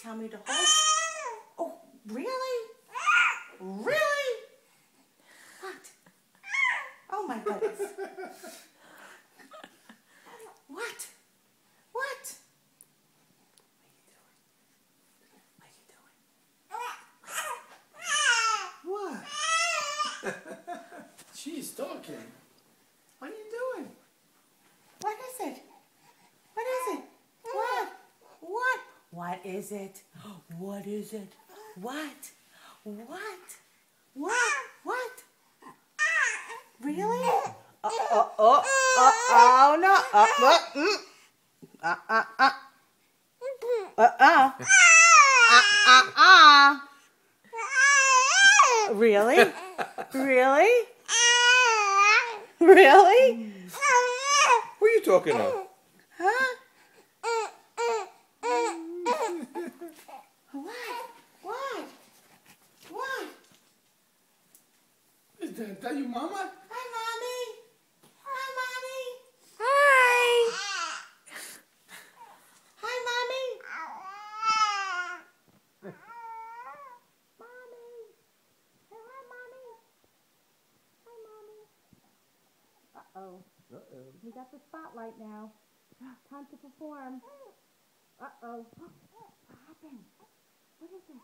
tell me to hold. Oh, really? Really? What? Oh my goodness. What? What? What? She's talking. What are you doing? What is it? What is it? What? What? What is it? What is it? What? What? What? What? Really? Oh no. Really? Really? Really? Who are you talking of? Huh? What? What? Is that your mama? Hi, Mommy. Hi, Mommy. Hi. Hi, Mommy. Uh-oh. We got the spotlight now. Time to perform. Uh-oh. What happened? What is it?